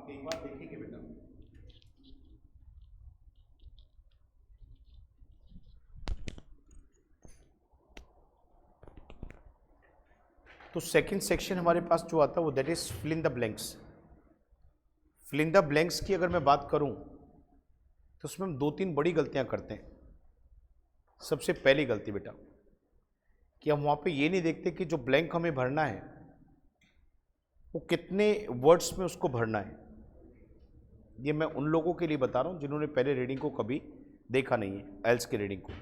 आप एक बार देखेंगे बेटा, तो सेकंड सेक्शन हमारे पास जो आता है वो that is fill in the blanks. Fill in the blanks की अगर मैं बात करूं तो उसमें हम 2-3 बड़ी गलतियां करते हैं। सबसे पहली गलती बेटा कि हम वहां पे ये नहीं देखते कि जो ब्लैंक हमें भरना है वो कितने वर्ड्स में उसको भरना है। ये मैं उन लोगों के लिए बता रहा हूं जिन्होंने पहले रीडिंग को कभी देखा नहीं है, एल्स की रीडिंग को।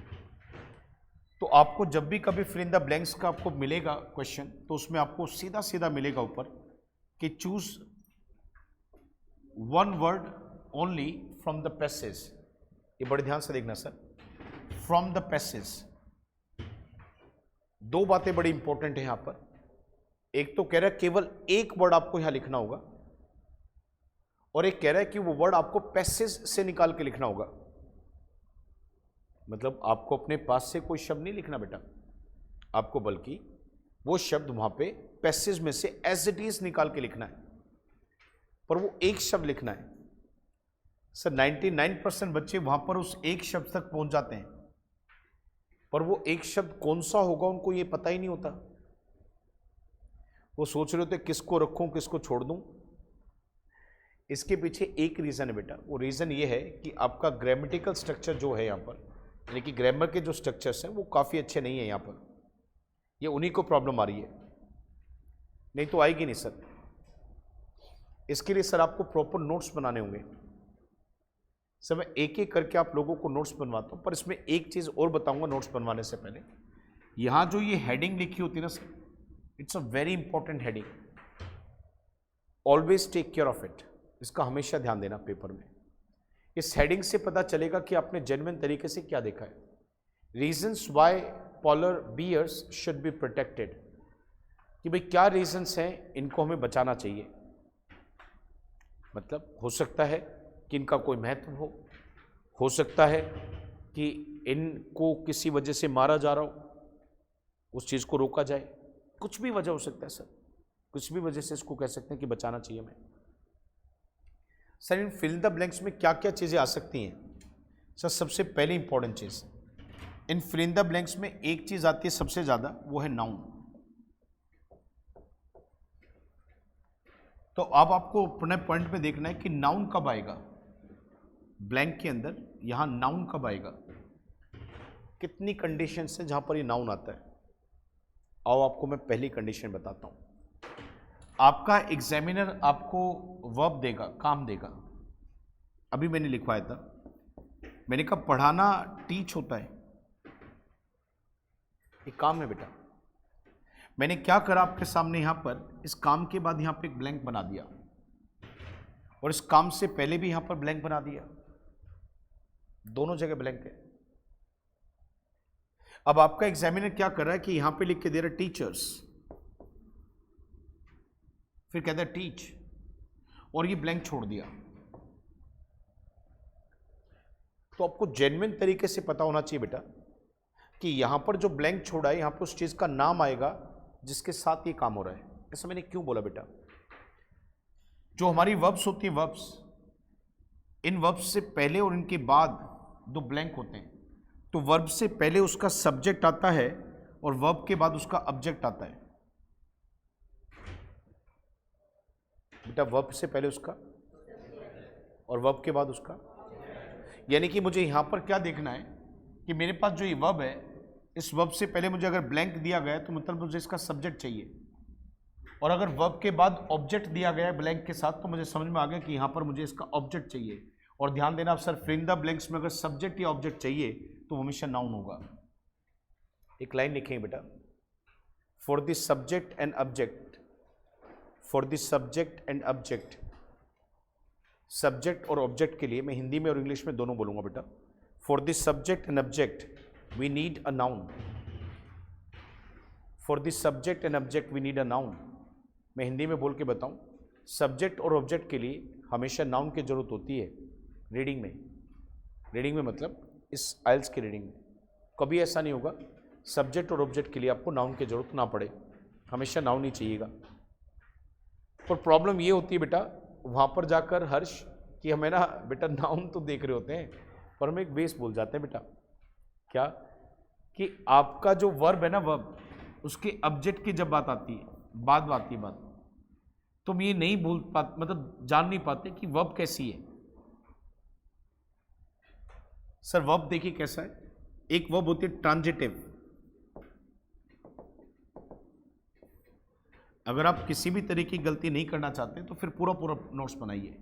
तो आपको जब भी कभी फिल इन द ब्लैंक्स का आपको मिलेगा क्वेश्चन, तो उसमें आपको सीधा सीधा मिलेगा ऊपर कि choose one word only from the passage. ये बड़े ध्यान से देखना सर, फ्रॉम द पैसेज। दो बातें बड़ी इंपॉर्टेंट है यहां पर। एक तो कह रहा है केवल एक वर्ड आपको यहां लिखना होगा, और एक कह रहा है कि वो वर्ड आपको पैसेज से निकाल के लिखना होगा। मतलब आपको अपने पास से कोई शब्द नहीं लिखना बेटा, आपको बल्कि वो शब्द वहां पे पैसेज में से एज इट इज निकाल के लिखना है, पर वो एक शब्द लिखना है। सर 99% बच्चे वहां पर उस एक शब्द तक पहुंच जाते हैं, पर वो एक शब्द कौन सा होगा उनको ये पता ही नहीं होता। वो सोच रहे होते किसको रखूं किसको छोड़ दूं। इसके पीछे एक रीजन है बेटा, वो रीजन ये है कि आपका ग्रामेटिकल स्ट्रक्चर जो है यहाँ पर, यानी कि ग्रामर के जो स्ट्रक्चर्स हैं वो काफ़ी अच्छे नहीं है यहाँ पर। ये उन्हीं को प्रॉब्लम आ रही है, नहीं तो आएगी नहीं सर। इसके लिए सर आपको प्रॉपर नोट्स बनाने होंगे। सर मैं एक एक करके आप लोगों को नोट्स बनवाता हूँ, पर इसमें एक चीज़ और बताऊंगा नोट्स बनवाने से पहले। यहाँ जो ये हेडिंग लिखी होती है ना sir, it's a very important heading. Always take care of it. इसका हमेशा ध्यान देना पेपर में। इस हेडिंग से पता चलेगा कि आपने जेन्युइन तरीके से क्या देखा है। Reasons why polar bears should be protected, कि भाई क्या रीजंस हैं इनको हमें बचाना चाहिए। मतलब हो सकता है कि इनका कोई महत्व हो सकता है कि इनको किसी वजह से मारा जा रहा हो, उस चीज़ को रोका जाए। कुछ भी वजह हो सकता है सर, कुछ भी वजह से इसको कह सकते हैं कि बचाना चाहिए हमें। Sir in fill the blanks में क्या क्या चीज़ें आ सकती हैं? सर सबसे पहली इंपॉर्टेंट चीज़ in fill in the blanks में एक चीज़ आती है सबसे ज़्यादा, वो है नाउन। तो अब आपको अपने पॉइंट में देखना है कि नाउन कब आएगा ब्लैंक के अंदर, यहाँ नाउन कब आएगा, कितनी कंडीशन है जहाँ पर ये नाउन आता है। आओ आपको मैं पहली कंडीशन बताता हूँ। आपका एग्जामिनर आपको वर्ब देगा, काम देगा। अभी मैंने लिखवाया था, मैंने कहा पढ़ाना टीच होता है, एक काम है बेटा। मैंने क्या करा आपके सामने यहां पर, इस काम के बाद यहां पे एक ब्लैंक बना दिया, और इस काम से पहले भी यहां पर ब्लैंक बना दिया। दोनों जगह ब्लैंक है। अब आपका एग्जामिनर क्या कर रहा है कि यहां पे लिख के दे रहा है टीचर्स, फिर कहता है टीच, और ये ब्लैंक छोड़ दिया। तो आपको जेन्युइन तरीके से पता होना चाहिए बेटा कि यहां पर जो ब्लैंक छोड़ा है, यहां पर उस चीज का नाम आएगा जिसके साथ ये काम हो रहा है। ऐसा मैंने क्यों बोला बेटा? जो हमारी वर्ब्स होती हैं, वर्ब्स, इन वर्ब्स से पहले और इनके बाद दो ब्लैंक होते हैं। तो वर्ब से पहले उसका सब्जेक्ट आता है और वर्ब के बाद उसका ऑब्जेक्ट आता है। बेटा वर्ब से पहले उसका और वर्ब के बाद उसका, यानी कि मुझे यहां पर क्या देखना है कि मेरे पास जो ये वर्ब है, इस वर्ब से पहले मुझे अगर ब्लैंक दिया गया है तो मतलब मुझे इसका सब्जेक्ट चाहिए, और अगर वर्ब के बाद ऑब्जेक्ट दिया गया है ब्लैंक के साथ, तो मुझे समझ में आ गया कि यहां पर मुझे इसका ऑब्जेक्ट चाहिए। और ध्यान देना आप sir, fill in the blanks में अगर सब्जेक्ट या ऑब्जेक्ट चाहिए तो हमेशा नाउन होगा। एक लाइन लिखेंगे बेटा, for the subject and object, for the subject and object. Subject और ऑब्जेक्ट के लिए मैं हिंदी में और इंग्लिश में दोनों बोलूंगा बेटा। For the subject and object we need a noun, for the subject and object we need a noun. मैं हिंदी में बोल के बताऊं, सब्जेक्ट और ऑब्जेक्ट के लिए हमेशा नाउन की जरूरत होती है रीडिंग में। रीडिंग में मतलब इस आइल्स की रीडिंग में कभी ऐसा नहीं होगा सब्जेक्ट और ऑब्जेक्ट के लिए आपको नाउन की जरूरत ना पड़े, हमेशा नाउन ही चाहिएगा। पर प्रॉब्लम ये होती है बेटा वहाँ पर जाकर हर्ष कि हमें ना बेटा नाउन तो देख रहे होते हैं पर हम एक बेस भूल जाते हैं बेटा, क्या कि आपका जो वर्ब है ना, वर्ब उसके ऑब्जेक्ट की जब बात आती है, बात आती है बात, तो हम ये नहीं भूल पाते, मतलब जान नहीं पाते कि वर्ब कैसी है। सर वर्ब देखिए कैसा है, एक वर्ब होती है ट्रांजिटिव। अगर आप किसी भी तरह की गलती नहीं करना चाहते तो फिर पूरा पूरा नोट्स बनाइए।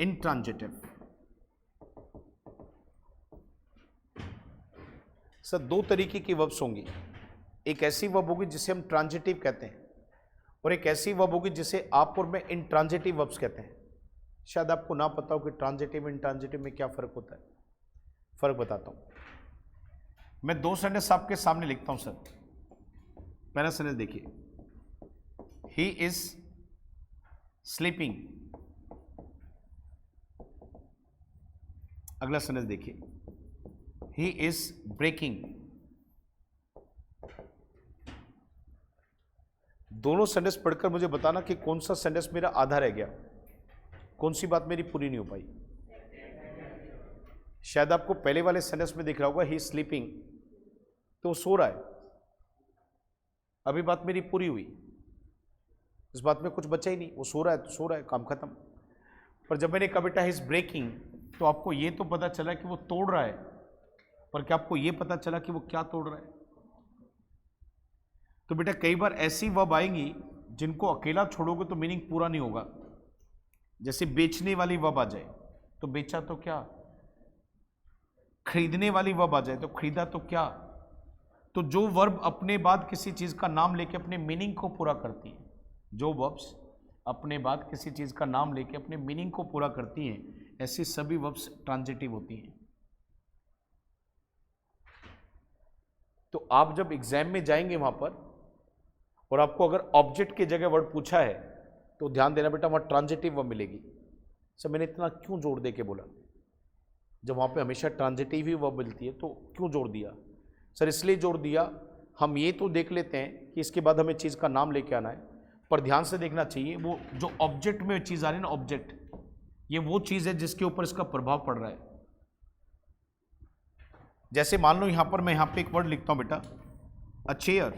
इंट्रांजिटिव सर दो तरीके की वर्ब्स होंगी, एक ऐसी वर्ब होगी जिसे हम ट्रांजिटिव कहते हैं और एक ऐसी वर्ब होगी जिसे आप और मैं इंट्रांजिटिव वर्ब्स कहते हैं। शायद आपको ना पता हो कि ट्रांजिटिव इंट्रांजिटिव में क्या फर्क होता है। फर्क बताता हूं। मैं दो सेंटेंस आपके सामने लिखता हूं सर। पहला सेंटेंस देखिए, ही इज स्लीपिंग। अगला सेंटेंस देखिए, ही इज ब्रेकिंग। दोनों सेंटेंस पढ़कर मुझे बताना कि कौन सा सेंटेंस मेरा आधा रह गया, कौन सी बात मेरी पूरी नहीं हो पाई। शायद आपको पहले वाले सेंटेंस में दिख रहा होगा ही इज स्लीपिंग, तो वो सो रहा है। अभी बात मेरी पूरी हुई, इस बात में कुछ बचा ही नहीं, वो सो रहा है तो सो रहा है, काम खत्म। पर जब मैंने कहा बेटा ही इज ब्रेकिंग, तो आपको ये तो पता चला कि वो तोड़ रहा है, पर क्या आपको ये पता चला कि वो क्या तोड़ रहा है। तो बेटा कई बार ऐसी वर्ब आएंगी जिनको अकेला छोड़ोगे तो मीनिंग पूरा नहीं होगा। जैसे बेचने वाली वर्ब आ जाए तो बेचा तो क्या, खरीदने वाली वर्ब आ जाए तो खरीदा तो क्या। तो जो वर्ब अपने बाद किसी चीज का नाम लेके अपने मीनिंग को पूरा करती है, जो वर्ब्स अपने बाद किसी चीज का नाम लेके अपने मीनिंग को पूरा करती हैं, ऐसी सभी वर्ब्स ट्रांजिटिव होती हैं। तो आप जब एग्जाम में जाएंगे वहां पर और आपको अगर ऑब्जेक्ट की जगह वर्ड पूछा है तो ध्यान देना बेटा वहां ट्रांजिटिव वर्ब मिलेगी। सर मैंने इतना क्यों जोड़ दे के बोला, जब वहां पे हमेशा ट्रांजिटिव ही वर्ब मिलती है तो क्यों जोड़ दिया। सर इसलिए जोड़ दिया, हम ये तो देख लेते हैं कि इसके बाद हमें चीज़ का नाम लेके आना है, पर ध्यान से देखना चाहिए वो जो ऑब्जेक्ट में चीज़ आ रही है ना, ऑब्जेक्ट ये वो चीज़ है जिसके ऊपर इसका प्रभाव पड़ रहा है। जैसे मान लो यहां पर मैं यहां पे एक वर्ड लिखता हूं बेटा अ चेयर,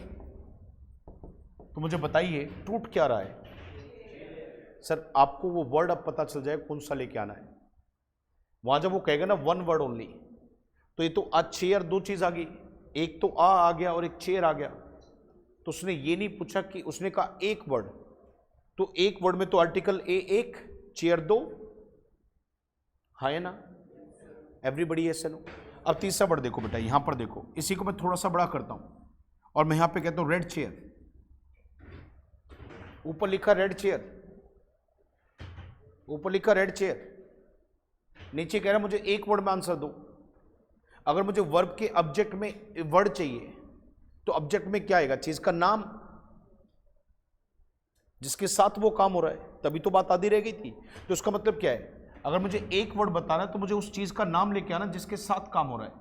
तो मुझे बताइए टूट क्या रहा है। सर आपको वो वर्ड अब पता चल जाए कौन सा लेके आना है। वहां जब वो कहेगा ना वन वर्ड ओनली, तो ये तो अ चेयर दो चीज आ गई, एक तो आ गया और एक चेयर आ गया। तो उसने ये नहीं पूछा कि, उसने कहा एक वर्ड, तो एक वर्ड में तो आर्टिकल ए एक, चेयर दो, हाँ है ना, एवरीबडी यस नो। अब तीसरा वर्ड देखो बेटा, यहां पर देखो, इसी को मैं थोड़ा सा बड़ा करता हूं और मैं यहां पे कहता हूं रेड चेयर। ऊपर लिखा रेड चेयर, ऊपर लिखा रेड चेयर, नीचे कह रहा मुझे एक वर्ड में आंसर दो। अगर मुझे वर्ब के ऑब्जेक्ट में वर्ड चाहिए तो ऑब्जेक्ट में क्या आएगा, चीज का नाम जिसके साथ वो काम हो रहा है, तभी तो बात आधी रह गई थी। तो उसका मतलब क्या है, अगर मुझे एक वर्ड बताना है तो मुझे उस चीज का नाम लेके आना जिसके साथ काम हो रहा है।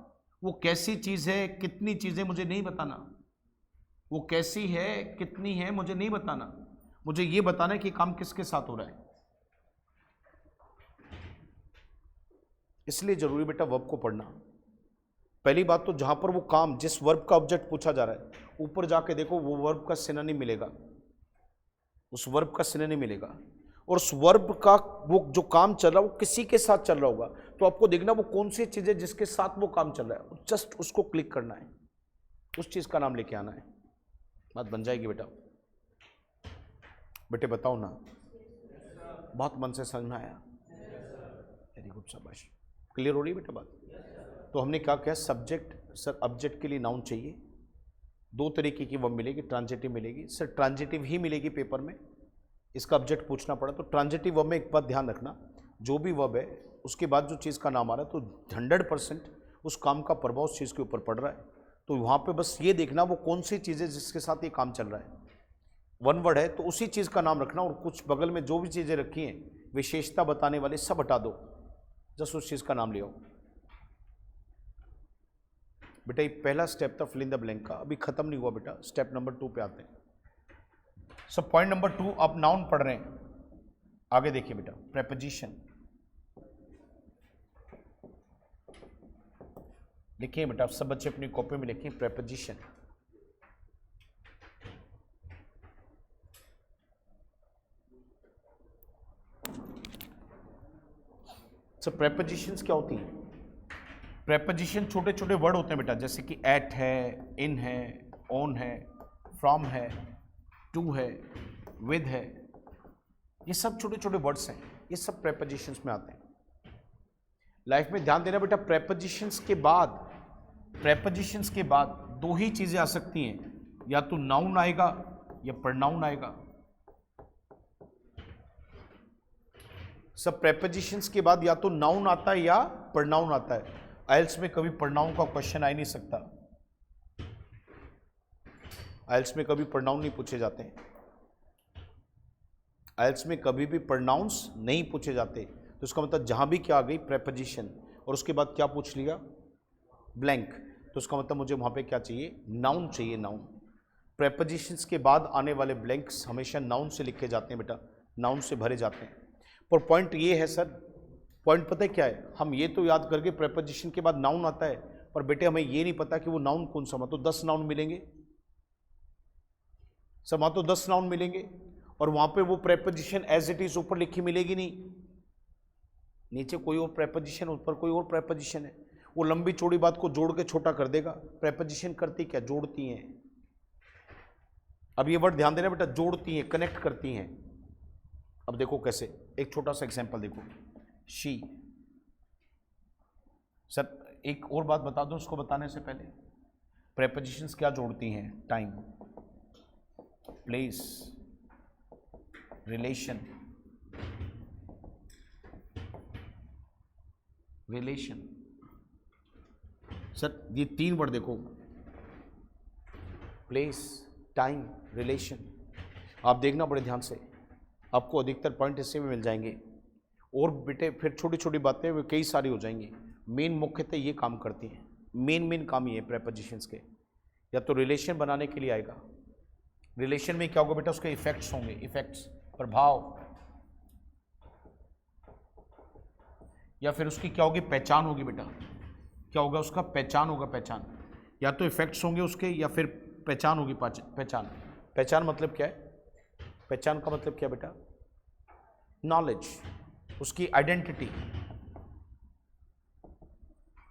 वो कैसी चीज है, कितनी चीजें मुझे नहीं बताना, वो कैसी है कितनी है मुझे नहीं बताना, मुझे ये बताना है कि काम किसके साथ हो रहा है। इसलिए जरूरी बेटा वर्ब को पढ़ना। पहली बात तो जहां पर वो काम, जिस वर्ब का ऑब्जेक्ट पूछा जा रहा है, ऊपर जाके देखो वो वर्ब का सिनोनिम मिलेगा, उस वर्ब का सिनोनिम मिलेगा, और उस वर्ब का वो जो काम चल रहा है वो किसी के साथ चल रहा होगा। तो आपको देखना वो कौन सी चीज है जिसके साथ वो काम चल रहा है, जस्ट उसको क्लिक करना है, उस चीज का नाम लेके आना है, बात बन जाएगी बेटा। बेटे बताओ ना, बहुत मन से समझ में आया, वेरी गुड, शाबाश, क्लियर हो रही है बेटा बात। तो हमने क्या किया, सब्जेक्ट, सर ऑब्जेक्ट के लिए नाउन चाहिए, दो तरीके की वर्ब मिलेगी, ट्रांजिटिव मिलेगी। सर ट्रांजिटिव ही मिलेगी पेपर में, इसका ऑब्जेक्ट पूछना पड़ा। तो ट्रांजिटिव वर्ब में एक बात ध्यान रखना, जो भी वर्ब है उसके बाद जो चीज़ का नाम आ रहा है तो 100% उस काम का प्रभाव उस चीज़ के ऊपर पड़ रहा है। तो वहाँ पे बस ये देखना वो कौन सी चीज़ है जिसके साथ ये काम चल रहा है। वन वर्ड है तो उसी चीज़ का नाम रखना, और कुछ बगल में जो भी चीज़ें रखी हैं विशेषता बताने वाले सब हटा दो, जस्ट उस चीज़ का नाम ले आओ। बेटा ये पहला स्टेप था फिल इन द ब्लैंक का, अभी खत्म नहीं हुआ बेटा, स्टेप नंबर 2 पे आते हैं। सब पॉइंट नंबर 2, आप नाउन पढ़ रहे हैं, आगे देखिए बेटा, प्रेपोजिशन लिखिए बेटा, सब बच्चे अपनी कॉपी में लिखिए प्रेपोजिशन। सब प्रेपोजिशंस क्या होती हैं? प्रेपोजिशन छोटे छोटे वर्ड होते हैं बेटा, जैसे कि एट है, इन है, ऑन है, फ्रॉम है, टू है, विद है, ये सब छोटे छोटे वर्ड्स हैं, ये सब प्रेपोजिशंस में आते हैं। लाइफ में ध्यान देना बेटा, प्रेपोजिशंस के बाद दो ही चीजें आ सकती हैं, या तो नाउन आएगा या प्रोनाउन आएगा। सब प्रेपोजिशंस के बाद या तो नाउन आता है या प्रोनाउन आता है। आइल्स में कभी प्रोनाउन का क्वेश्चन आ ही नहीं सकता, आइल्स में कभी प्रोनाउन नहीं पूछे जाते हैं, आइल्स में कभी भी प्रोनाउंस नहीं पूछे जाते। तो इसका मतलब जहां भी क्या आ गई प्रेपोजिशन और उसके बाद क्या पूछ लिया, ब्लैंक, तो उसका मतलब मुझे वहां पे क्या चाहिए, नाउन चाहिए, नाउन। प्रेपोजिशंस के बाद आने वाले ब्लैंक्स हमेशा नाउन से लिखे जाते हैं बेटा, नाउन से भरे जाते हैं। पर पॉइंट ये है सर, पॉइंट पता है क्या है, हम ये तो याद करके प्रेपोजिशन के बाद नाउन आता है, पर बेटे हमें ये नहीं पता कि वो नाउन कौन सा। तो 10 नाउन मिलेंगे सब, वहां तो 10 नाउन मिलेंगे और वहां पे वो प्रेपोजिशन एज इट इज ऊपर लिखी मिलेगी नहीं, नीचे कोई और प्रेपोजिशन, ऊपर कोई और प्रेपोजिशन है। वो लंबी चौड़ी बात को जोड़ के छोटा कर देगा। प्रेपोजिशन करती क्या, जोड़ती हैं। अब ये वर्ड ध्यान देना बेटा, जोड़ती हैं, कनेक्ट करती हैं। अब देखो कैसे, एक छोटा सा एग्जांपल देखो, शी। सर एक और बात बता दूं उसको बताने से पहले, प्रेपोजिशंस क्या जोड़ती हैं, टाइम, प्लेस, रिलेशन, सर ये 3 वर्ड देखो, प्लेस, टाइम, रिलेशन। आप देखना बड़े ध्यान से, आपको अधिकतर पॉइंट इससे भी मिल जाएंगे। और बेटे फिर छोटी छोटी बातें वे कई सारी हो जाएंगी। मेन मुख्यतः ये काम करती हैं, मेन काम ये है प्रेपोजिशंस के। या तो रिलेशन बनाने के लिए आएगा, रिलेशन में क्या होगा बेटा, उसके इफेक्ट्स होंगे, इफेक्ट्स, प्रभाव, या फिर उसकी क्या होगी, पहचान होगी बेटा। क्या होगा उसका, पहचान होगा, पहचान। या तो इफेक्ट्स होंगे उसके या फिर पहचान होगी, पहचान। पहचान मतलब क्या है, पहचान का मतलब क्या बेटा, नॉलेज, उसकी आइडेंटिटी,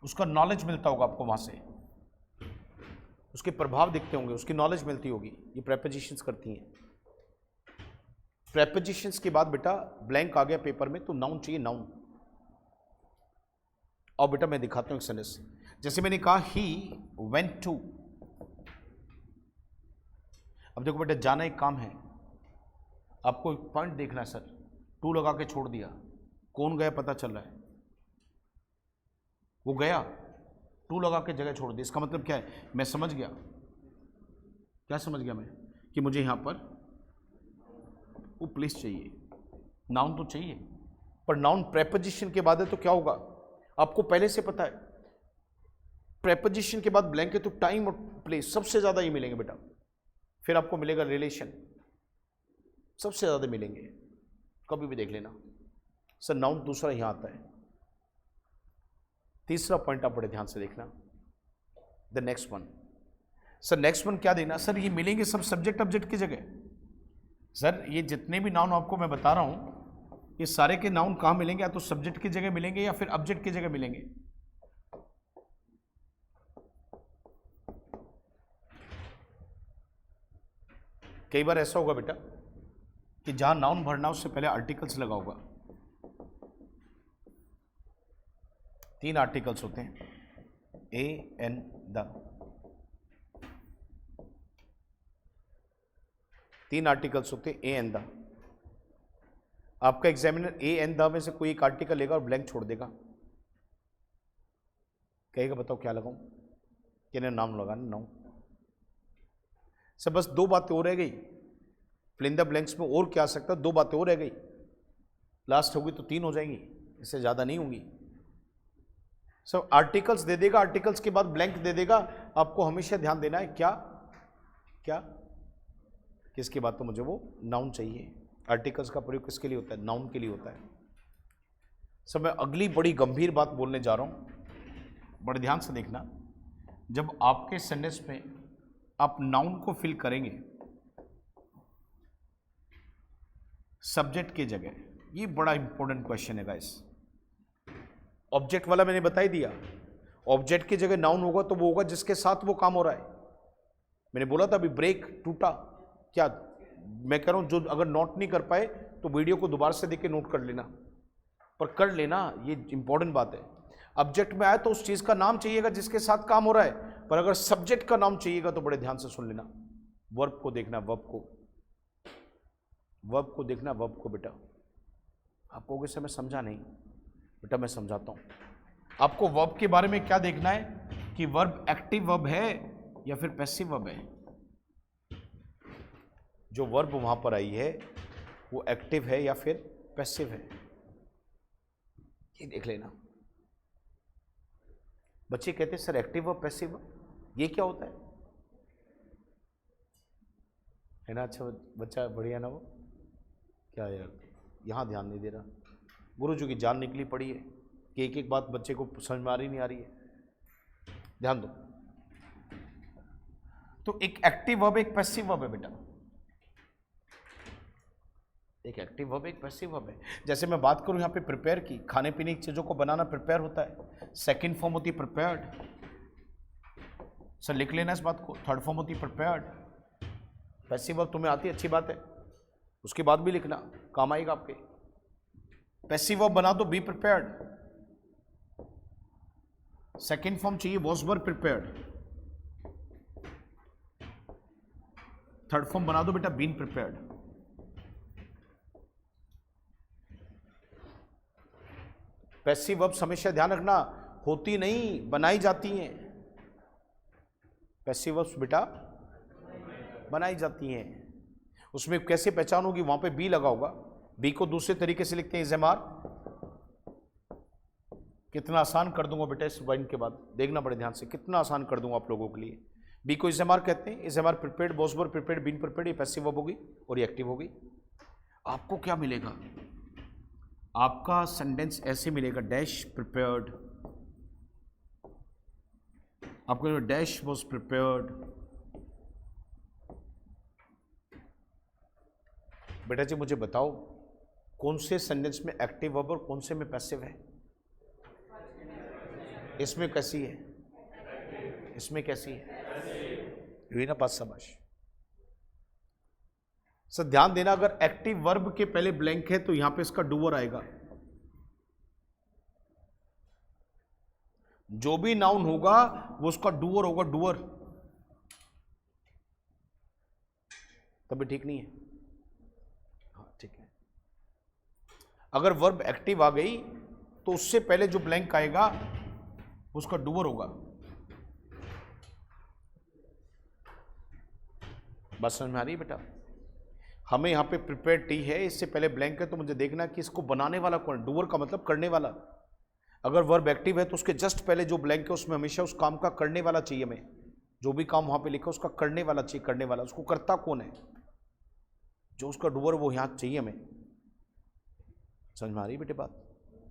उसका नॉलेज मिलता होगा आपको वहां से, उसके प्रभाव दिखते होंगे, उसकी नॉलेज मिलती होगी। ये प्रेपोजिशंस करती हैं। प्रेपोजिशंस के बाद बेटा ब्लैंक आ गया पेपर में, तो नाउन चाहिए, नाउन। और बेटा मैं दिखाता हूं एक सेंटेंस, जैसे मैंने कहा ही वेंट टू। अब देखो बेटा, जाना एक काम है, आपको एक पॉइंट देखना है सर, टू लगा के छोड़ दिया, कौन गया पता चल रहा है, वो गया, टू लगा के जगह छोड़ दी। इसका मतलब क्या है, मैं समझ गया, क्या समझ गया मैं, कि मुझे यहां पर वो प्लेस चाहिए, नाउन तो चाहिए, पर नाउन प्रेपोजिशन के बाद है तो क्या होगा, आपको पहले से पता है। प्रेपोजिशन के बाद ब्लैंक है तो टाइम और प्लेस सबसे ज्यादा ही मिलेंगे बेटा। फिर आपको मिलेगा रिलेशन, सबसे ज्यादा मिलेंगे, कभी भी देख लेना सर। नाउन दूसरा यहां आता है। तीसरा पॉइंट आप बड़े ध्यान से देखना, the next one. Sir next one क्या देना, सर ये मिलेंगे सब सब्जेक्ट ऑब्जेक्ट की जगह। सर ये जितने भी नाउन आपको मैं बता रहा हूं, ये सारे के नाउन कहां मिलेंगे, या तो सब्जेक्ट की जगह मिलेंगे या फिर ऑब्जेक्ट की जगह मिलेंगे। कई बार ऐसा होगा बेटा कि जहां नाउन भरना उससे पहले आर्टिकल्स लगा होगा। 3 आर्टिकल्स होते हैं, ए, एन, द। 3 आर्टिकल्स होते हैं, ए, एन, द। आपका एग्जामिनर ए, एन, द में से कोई एक आर्टिकल लेगा और ब्लैंक छोड़ देगा, कहेगा बताओ क्या लगाऊं, कि नाम लगाना, नाउन। सब बस 2 बातें और रह गई, फिल इन द ब्लैंक्स में और क्या आ सकता है, 2 बातें और रह गई, लास्ट होगी तो 3 हो जाएंगी, इससे ज्यादा नहीं होंगी। सब आर्टिकल्स दे देगा, आर्टिकल्स के बाद ब्लैंक दे देगा। आपको हमेशा ध्यान देना है क्या क्या किसके बाद तो मुझे वो नाउन चाहिए। आर्टिकल्स का प्रयोग किसके लिए होता है? नाउन के लिए होता है। सर मैं अगली बड़ी गंभीर बात बोलने जा रहा हूं, बड़े ध्यान से देखना। जब आपके सेंटेंस में आप नाउन को फिल करेंगे सब्जेक्ट की जगह, ये बड़ा इंपॉर्टेंट क्वेश्चन है गाइस। ऑब्जेक्ट वाला मैंने बता ही दिया, ऑब्जेक्ट की जगह नाउन होगा तो वो होगा जिसके साथ वो काम हो रहा है। मैंने बोला था अभी ब्रेक टूटा, क्या मैं कह रहा हूं, जो अगर नोट नहीं कर पाए तो वीडियो को दोबारा से देख के नोट कर लेना, पर कर लेना, ये इंपॉर्टेंट बात है। ऑब्जेक्ट में आए तो उस चीज का नाम चाहिएगा जिसके साथ काम हो रहा है, पर अगर सब्जेक्ट का नाम चाहिएगा तो बड़े ध्यान से सुन लेना। वर्ब को देखना, वर्ब को देखना, वर्ब को। बेटा आप कहोगे सर मैं समझा नहीं, बेटा मैं समझाता हूं। आपको वर्ब के बारे में क्या देखना है कि वर्ब एक्टिव वर्ब है या फिर पैसिव वर्ब है। जो वर्ब वहां पर आई है वो एक्टिव है या फिर पैसिव है, ये देख लेना। बच्चे कहते हैं sir active verb passive verb ये क्या होता है ना? अच्छा बच्चा बढ़िया ना वो, क्या यार यहां ध्यान नहीं दे रहा। गुरु जी की जान निकली पड़ी है कि एक एक बात बच्चे को समझ में आ रही नहीं आ रही है, ध्यान दो। तो एक एक्टिव वर्ब एक पैसिव वर्ब है बेटा, एक एक्टिव वर्ब एक पैसिव वर्ब है। जैसे मैं बात करूं यहां पे प्रिपेयर की, खाने पीने की चीजों को बनाना प्रिपेयर होता है, सेकंड फॉर्म होती है प्रिपेयर्ड। सर लिख लेना इस बात को, थर्ड फॉर्म होती है प्रिपेयर्ड। पैसिव वर्ब तुम्हें आती है, अच्छी बात है, उसके बाद भी लिखना, काम आएगा आपके। पैसिव वर्ब बना दो बी प्रिपेयर्ड, सेकंड फॉर्म चाहिए was were prepared, third form बना दो बेटा बीन प्रिपेयर्ड। पैसिव वर्ब्स हमेशा ध्यान रखना होती नहीं, बनाई जाती हैं। पैसिव वर्ब्स बेटा बनाई जाती हैं। उसमें कैसे पहचान होगी? वहां पे बी लगा होगा, बी को दूसरे तरीके से लिखते हैं इज़ेमार। कितना आसान कर दूंगा बेटा इस पॉइंट के बाद, देखना बड़े ध्यान से, कितना आसान कर दूंगा आप लोगों के लिए। बी को इज़ेमार कहते हैं, is am are prepared, was were prepared, been prepared, ये पैसिव वर्ब होगी और ये एक्टिव होगी। आपको क्या मिलेगा? आपका सेंटेंस ऐसे मिलेगा, डैश प्रिपेयर्ड, आपको डैश वॉज प्रिपेयर्ड। बेटा जी मुझे बताओ कौन से सेंटेंस में एक्टिव वर्ब और कौन से में पैसिव है? इसमें कैसी है? इसमें कैसी है? हुई ना बात समझ? सर ध्यान देना, अगर एक्टिव वर्ब के पहले ब्लैंक है तो यहां पे इसका डूअर आएगा। जो भी नाउन होगा वो उसका डूअर होगा, डूअर। तभी ठीक नहीं है? हाँ ठीक है। अगर वर्ब एक्टिव आ गई तो उससे पहले जो ब्लैंक आएगा उसका डूअर होगा। बात समझ में आ रही है बेटा? हमें यहाँ पे प्रिपेयर टी है, इससे पहले ब्लैंक है, तो मुझे देखना कि इसको बनाने वाला कौन? डूअर का मतलब करने वाला। अगर वर्ब एक्टिव है तो उसके जस्ट पहले जो ब्लैंक है उसमें हमेशा उस काम का करने वाला चाहिए। हमें जो भी काम वहाँ पे लिखा उसका करने वाला चाहिए, करने वाला। उसको करता कौन है? जो उसका डूअर वो यहाँ चाहिए हमें। समझ में आ रही बेटे बात?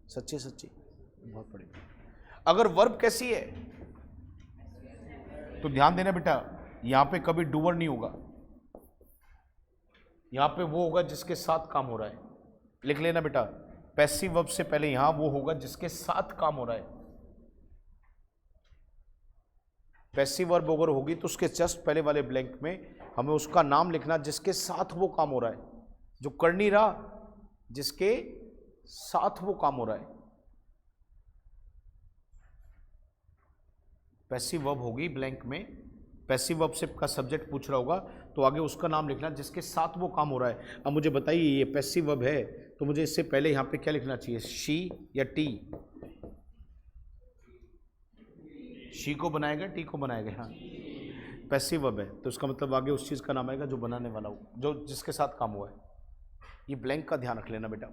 सच्ची सच्ची बहुत बड़ी। अगर वर्ब कैसी है तो ध्यान देना बेटा, यहाँ पे कभी डूअर नहीं होगा, यहां पे वो होगा जिसके साथ काम हो रहा है। लिख लेना बेटा, पैसिव वर्ब से पहले यहां वो होगा जिसके साथ काम हो रहा है। पैसिव वर्ब अगर होगी तो उसके जस्ट पहले वाले ब्लैंक में हमें उसका नाम लिखना जिसके साथ वो काम हो रहा है, जो कर नहीं रहा, जिसके साथ वो काम हो रहा है। पैसिव वर्ब होगी ब्लैंक में, पैसिव वर्ब से का सब्जेक्ट पूछ रहा होगा तो आगे उसका नाम लिखना जिसके साथ वो काम हो रहा है। अब मुझे बताइए ये पैसिव वर्ब है तो मुझे इससे पहले यहाँ पे क्या लिखना चाहिए? शी या टी? शी को बनाएगा, टी को बनाएगा? हाँ पैसिव वर्ब है तो उसका मतलब आगे उस चीज़ का नाम आएगा जो बनाने वाला हो, जो जिसके साथ काम हुआ है। ये ब्लैंक का ध्यान रख लेना बेटा।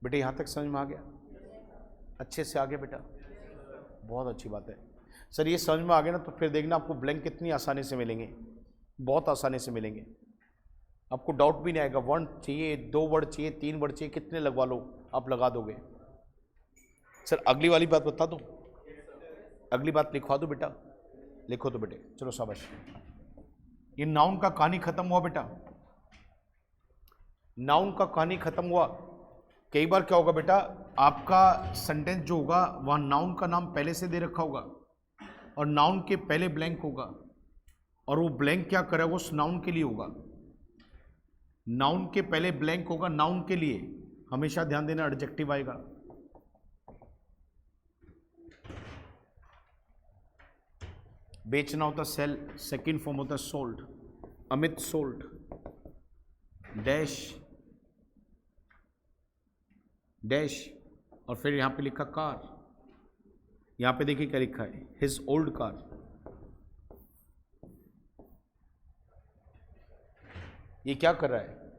बेटे यहाँ तक समझ में आ गया? अच्छे से आ गया बेटा? बहुत अच्छी बात है। सर ये समझ में आ गया ना, तो फिर देखना आपको ब्लैंक कितनी आसानी से मिलेंगे। बहुत आसानी से मिलेंगे, आपको डाउट भी नहीं आएगा। 1 चाहिए, 2 वर्ड चाहिए, 3 वर्ड चाहिए, कितने लगवा लो आप लगा दोगे। सर अगली वाली बात बता दो, अगली बात लिखवा दो बेटा, लिखो तो बेटे, चलो शाबाश। ये नाउन का कहानी खत्म हुआ बेटा, नाउन का कहानी खत्म हुआ। कई बार क्या होगा बेटा, आपका सेंटेंस जो होगा वहां नाउन का नाम पहले से दे रखा होगा और नाउन के पहले ब्लैंक होगा, और वो ब्लैंक क्या करेगा, उस नाउन के लिए होगा। नाउन के पहले ब्लैंक होगा नाउन के लिए, हमेशा ध्यान देना एडजेक्टिव आएगा। बेचना होता सेल, सेकंड फॉर्म होता sold, Amit sold, dash dash, और फिर यहां पे लिखा कार, यहां पे देखिए क्या लिखा है, हिज ओल्ड कार। ये क्या कर रहा है,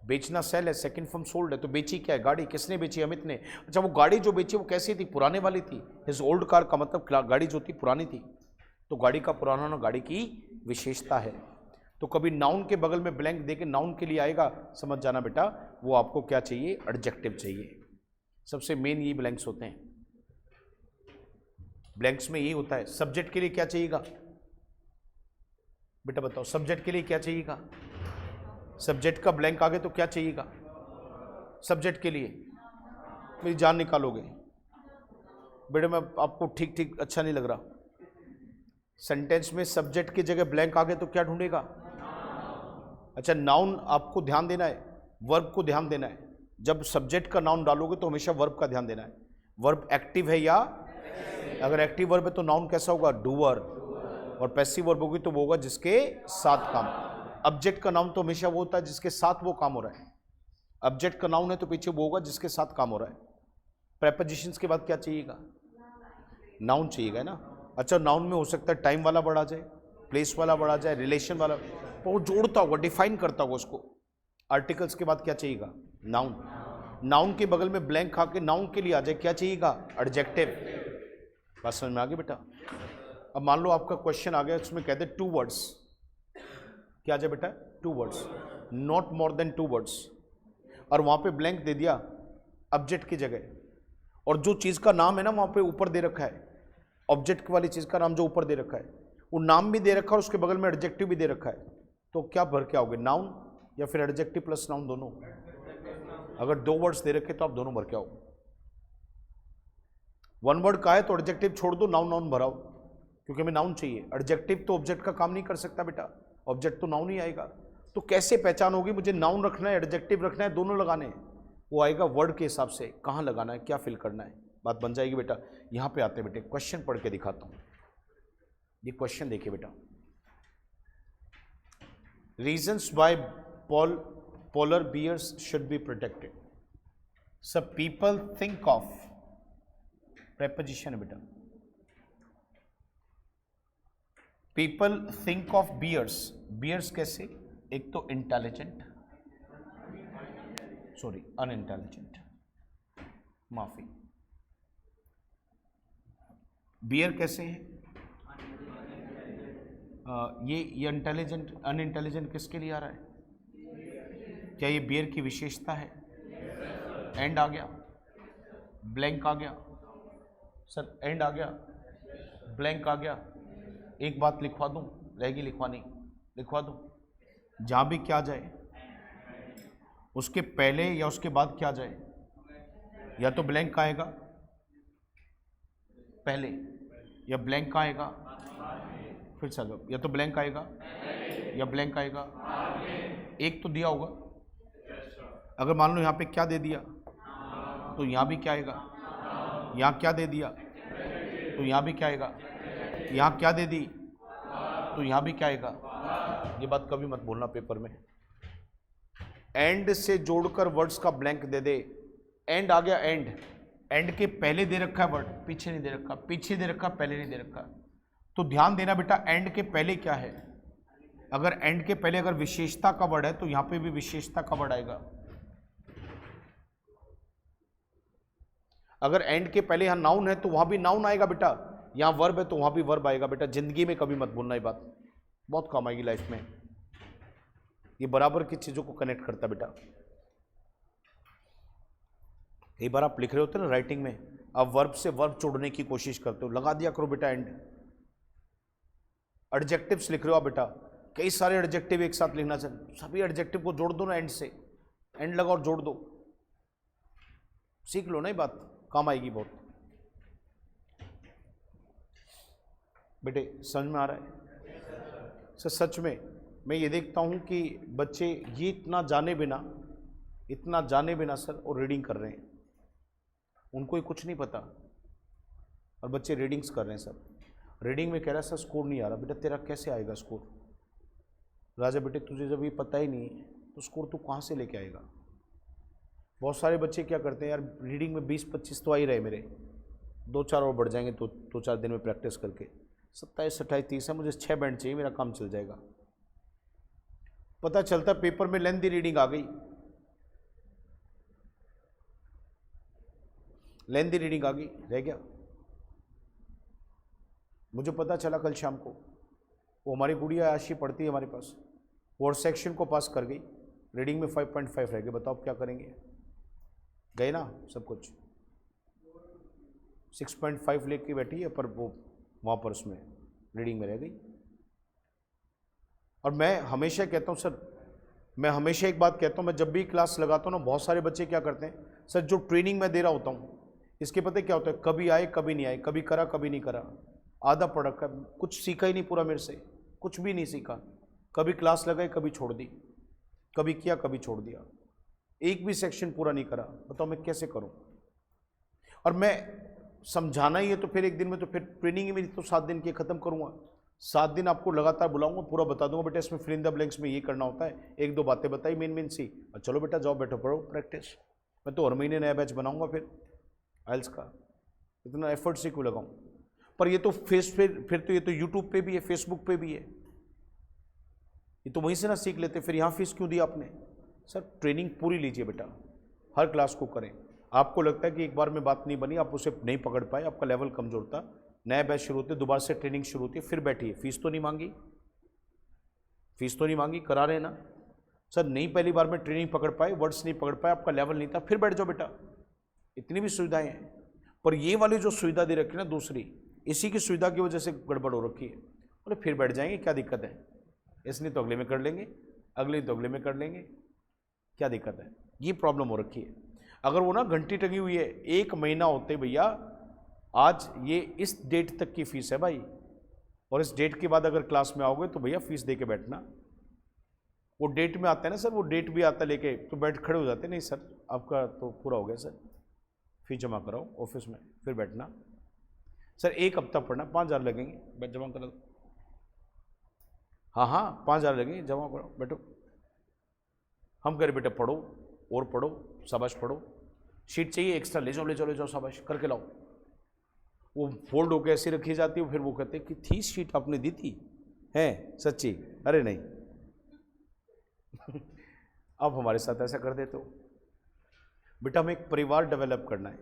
बेचना सेल है, सेकंड फॉर्म सोल्ड है, तो बेची क्या है, गाड़ी। किसने बेची, अमित ने। अच्छा वो गाड़ी जो बेची वो कैसी थी, पुराने वाली थी। हिज ओल्ड कार का मतलब गाड़ी जो थी पुरानी थी, तो गाड़ी का पुराना होना गाड़ी की विशेषता है। तो कभी नाउन के बगल में ब्लैंक देके नाउन के लिए आएगा, समझ जाना बेटा वो आपको क्या चाहिए, एडजेक्टिव चाहिए। सबसे मेन ये ब्लैंक्स होते हैं, ब्लैंक्स में यही होता है। सब्जेक्ट के लिए क्या चाहिएगा बेटा, बताओ सब्जेक्ट के लिए क्या चाहिएगा, सब्जेक्ट का ब्लैंक आगे तो क्या चाहिएगा, सब्जेक्ट के लिए मेरी जान निकालोगे बेटा, मैं आपको ठीक ठीक अच्छा नहीं लग रहा। सेंटेंस में सब्जेक्ट की जगह ब्लैंक आगे तो क्या ढूंढेगा, अच्छा नाउन आपको ध्यान देना है, वर्ब को ध्यान देना है। जब सब्जेक्ट का नाउन डालोगे तो हमेशा वर्ब का ध्यान देना है। वर्ब एक्टिव है या, अगर एक्टिव वर्ब है तो नाउन कैसा होगा, डूअर, और पैसिव वर्ब होगी तो वो होगा जिसके साथ काम। ऑब्जेक्ट का नाउन तो हमेशा वो होता है जिसके साथ वो काम हो रहा है। ऑब्जेक्ट का नाउन है तो पीछे वो होगा जिसके साथ काम हो रहा है। प्रेपोजिशंस के बाद क्या चाहिएगा, नाउन चाहिएगा ना। अच्छा नाउन में हो सकता है टाइम वाला वर्ड आ जाए, प्लेस वाला वर्ड आ जाए, रिलेशन वाला, तो वो जोड़ता होगा, डिफाइन करता होगा उसको। आर्टिकल्स के बाद क्या चाहिएगा, नाउन। नाउन के बगल में ब्लैंक खा के नाउन के लिए आ जाए, क्या चाहिएगा, एडजेक्टिव। बात समझ में आ गई बेटा। अब मान लो आपका क्वेश्चन आ गया, उसमें कहते 2 वर्ड्स, क्या आ जाए बेटा, 2 words, not more than 2 words, और वहां पे ब्लैंक दे दिया ऑब्जेक्ट की जगह, और जो चीज का नाम है ना वहां पे ऊपर दे रखा है, ऑब्जेक्ट वाली चीज का नाम जो ऊपर दे रखा है, वो नाम भी दे रखा है और उसके बगल में एडजेक्टिव भी दे रखा है, तो क्या भर के आओगे, नाउन या फिर एडजेक्टिव प्लस नाउन दोनों। अगर 2 वर्ड्स दे रखे तो आप दोनों भर के आओ। 1 वर्ड का है तो एडजेक्टिव छोड़ दो, नाउन नाउन भराओ, क्योंकि हमें नाउन चाहिए। एडजेक्टिव तो ऑब्जेक्ट का काम नहीं कर सकता बेटा, ऑब्जेक्ट तो नाउन ही आएगा। तो कैसे पहचान होगी, मुझे नाउन रखना है, एडजेक्टिव रखना है, दोनों लगाने हैं, वो आएगा वर्ड के हिसाब से, कहाँ लगाना है, क्या फिल करना है, बात बन जाएगी बेटा। यहां पे आते बेटे, क्वेश्चन पढ़ के दिखाता हूं। ये क्वेश्चन देखिए बेटा, reasons why polar bears should be protected. सब पीपल थिंक ऑफ, प्रेपोजिशन है बेटा, people think of bears. Bears कैसे, एक तो इंटेलिजेंट, सॉरी अनइंटेलिजेंट, माफी, बियर कैसे है, ये इंटेलिजेंट अनइंटेलिजेंट किसके लिए आ रहा है, क्या ये बियर की विशेषता है। एंड आ गया, ब्लैंक आ गया, सर एंड आ गया, ब्लैंक आ गया। एक बात लिखवा दूं, रहेगी लिखवानी, लिखवा दूं, जहां भी क्या जाए उसके पहले या उसके बाद क्या जाए, या तो ब्लैंक आएगा पहले, या ब्लैंक आएगा, फिर से जाओ, या तो ब्लैंक आएगा या ब्लैंक आएगा, एक तो दिया होगा। अगर मान लो यहाँ पे क्या दे दिया तो यहाँ भी क्या आएगा, यहाँ क्या दे दिया तो यहाँ भी क्या आएगा, यहाँ क्या दे दी तो यहाँ भी क्या आएगा। ये बात कभी मत भूलना पेपर में। एंड से जोड़कर वर्ड्स का ब्लैंक दे दे, एंड आ गया, एंड के पहले दे रखा है वर्ड, पीछे नहीं दे रखा, पीछे दे रखा, पहले नहीं दे रखा, तो ध्यान देना बेटा एंड के पहले क्या है। अगर एंड के पहले अगर विशेषता का वर्ड है तो यहां पे भी विशेषता का वर्ड आएगा। अगर एंड के पहले यहां नाउन है तो वहां भी नाउन आएगा बेटा, यहां वर्ब है तो वहां भी वर्ब आएगा बेटा। जिंदगी में कभी मत भूलना, ये बात बहुत काम आएगी लाइफ में। ये बराबर की चीज़ों को कनेक्ट करता बेटा। कई बार आप लिख रहे होते हैं ना राइटिंग में, आप वर्ब से वर्ब जोड़ने की कोशिश करते हो, लगा दिया करो बेटा एंड। एडजेक्टिव्स लिख रहे हो आप बेटा, कई सारे एडजेक्टिव एक साथ लिखना चाहिए, सभी एडजेक्टिव को जोड़ दो ना एंड से, एंड लगा और जोड़ दो, सीख लो ना, ये बात काम आएगी बहुत। बेटे समझ में आ रहा है सर? सच में मैं ये देखता हूँ कि बच्चे ये इतना जाने बिना सर और रीडिंग कर रहे हैं, उनको ही कुछ नहीं पता, और बच्चे रीडिंग्स कर रहे हैं सर। रीडिंग में कह रहा है सर स्कोर नहीं आ रहा। बेटा तेरा कैसे आएगा स्कोर? राजा बेटे तुझे जब ये पता ही नहीं तो स्कोर तू कहाँ से लेके आएगा? बहुत सारे बच्चे क्या करते हैं यार, रीडिंग में 20-25 तो आ ही रहे मेरे, 2-4 और बढ़ जाएंगे तो 2-4 दिन में प्रैक्टिस करके, 27, 28, 30 है, मुझे 6 बैंड चाहिए, मेरा काम चल जाएगा। पता चलता पेपर में लेंथी रीडिंग आ गई, लेंथी रीडिंग आ गई, रह गया। मुझे पता चला कल शाम को, वो हमारी गुड़िया आशी पढ़ती है हमारे पास, वर्ड सेक्शन को पास कर गई, रीडिंग में 5.5 रह गए। बताओ क्या करेंगे? गए ना सब कुछ। 6.5 लेके बैठी है, पर वो वहाँ पर उसमें रीडिंग में रह गई। और मैं हमेशा कहता हूँ सर, मैं हमेशा एक बात कहता हूँ, मैं जब भी क्लास लगाता हूँ ना, बहुत सारे बच्चे क्या करते हैं सर, जो ट्रेनिंग मैं दे रहा होता हूँ इसके पता क्या होता है, कभी आए कभी नहीं आए, कभी करा कभी नहीं करा, आधा पढ़ा, कुछ सीखा ही नहीं पूरा मेरे से, कुछ भी नहीं सीखा। कभी क्लास लगाई कभी छोड़ दी, कभी किया कभी छोड़ दिया, एक भी सेक्शन पूरा नहीं करा। बताओ मैं कैसे करूं? और मैं समझाना ही है तो फिर एक दिन में तो फिर ट्रेनिंग ही मेरी तो 7 दिन की खत्म करूंगा। 7 दिन आपको लगातार बुलाऊंगा, पूरा बता दूंगा बेटा इसमें फिल इन द ब्लैंक्स में ये करना होता है, 1-2 बातें बताई मेन सी, और चलो बेटा जाओ बैठो पढ़ो प्रैक्टिस। मैं तो हर महीने नया बैच बनाऊंगा फिर आइल्स का, इतना एफर्ट से क्यों लगाऊं? पर ये तो फिर तो ये तो यूट्यूब पे भी है, फेसबुक पे भी है, ये तो वहीं से ना सीख लेते, फिर यहाँ फीस क्यों दी आपने? सर ट्रेनिंग पूरी लीजिए बेटा, हर क्लास को करें। आपको लगता है कि एक बार में बात नहीं बनी, आप उसे नहीं पकड़ पाए, आपका लेवल कमजोर था, नया बैच शुरू होते, दोबारा से ट्रेनिंग शुरू होती है, फिर बैठिए। फीस तो नहीं मांगी, फीस तो नहीं मांगी, करा रहे ना सर। नहीं पहली बार में ट्रेनिंग पकड़ पाए, वर्ड्स नहीं पकड़ पाए, आपका लेवल नहीं था, फिर बैठ जाओ बेटा। इतनी भी सुविधाएं हैं, पर ये वाली जो सुविधा दे रखी ना दूसरी, इसी की सुविधा की वजह से गड़बड़ हो रखी है। बोले फिर बैठ जाएंगे, क्या दिक्कत है? इसने तो अगले में कर लेंगे, अगले तो अगले में कर लेंगे, क्या दिक्कत है? ये प्रॉब्लम हो रखी है। अगर वो ना घंटी टंगी हुई है, 1 महीना होते भैया, आज ये इस डेट तक की फीस है भाई, और इस डेट के बाद अगर क्लास में आओगे तो भैया फीस दे के बैठना। वो डेट में आता है ना सर, वो डेट भी आता लेके, तो बैठ खड़े हो जाते, नहीं सर आपका तो पूरा हो गया सर, फीस जमा कराओ ऑफिस में, फिर बैठना। सर 1 हफ्ता पढ़ना, 5,000 लगेंगे, बैठ जमा करा दो। हाँ 5,000 लगेंगे, जमा करो, बैठो। हम कह रहे बेटा पढ़ो और पढ़ो, शाबाश पढ़ो, शीट चाहिए एक्स्ट्रा ले जाओ ले जाओ ले जाओ, शाबाश करके लाओ। वो फोल्ड होकर ऐसे रखी जाती है, फिर वो कहते हैं कि थी शीट आपने दी थी, है सच्ची? अरे नहीं अब हमारे साथ ऐसा कर देते हो। बेटा हमें एक परिवार डेवलप करना है,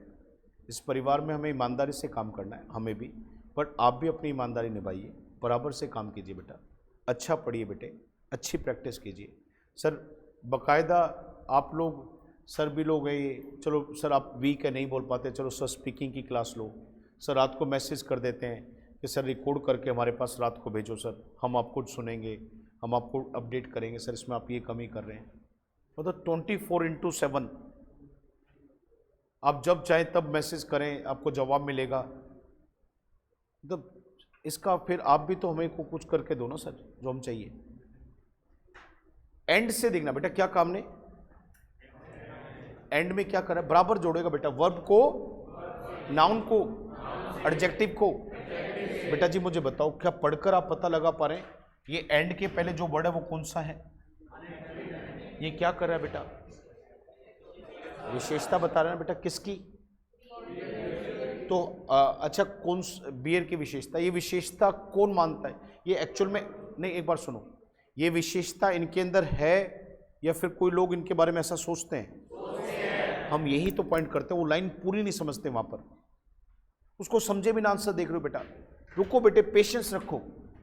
इस परिवार में हमें ईमानदारी से काम करना है, हमें भी, बट आप भी अपनी ईमानदारी निभाइए, बराबर से काम कीजिए बेटा, अच्छा पढ़िए बेटे, अच्छी प्रैक्टिस कीजिए। सर बाकायदा आप लोग, सर भी लोग हैं ये, चलो सर आप वीक है नहीं बोल पाते, चलो सर स्पीकिंग की क्लास लो। सर रात को मैसेज कर देते हैं कि सर रिकॉर्ड करके हमारे पास रात को भेजो सर, हम आपको सुनेंगे, हम आपको अपडेट करेंगे, सर इसमें आप ये कमी कर रहे हैं। मतलब 24/7 आप जब चाहें तब मैसेज करें, आपको जवाब मिलेगा। मतलब इसका फिर आप भी तो हमें को कुछ करके दो ना सर, जो हम चाहिए। एंड से देखना बेटा क्या काम ने, एंड में क्या करा, बराबर जोड़ेगा बेटा, वर्ब को, नाउन को, एडजेक्टिव को। बेटा जी मुझे बताओ, क्या पढ़कर आप पता लगा पा रहे हैं ये एंड के पहले जो वर्ड है वो कौन सा है? ये क्या कर रहा है बेटा? विशेषता बता रहा है बेटा, किसकी? तो अच्छा कौन बियर की विशेषता, ये विशेषता कौन मानता है? ये एक्चुअल में नहीं, एक बार सुनो, ये विशेषता इनके अंदर है या फिर कोई लोग इनके बारे में ऐसा सोचते हैं? हम यही तो पॉइंट करते हैं, वो लाइन पूरी नहीं समझते वहां पर, उसको समझे भी ना आंसर देख रहे हो बेटा। रुको बेटे, पेशेंस रखो,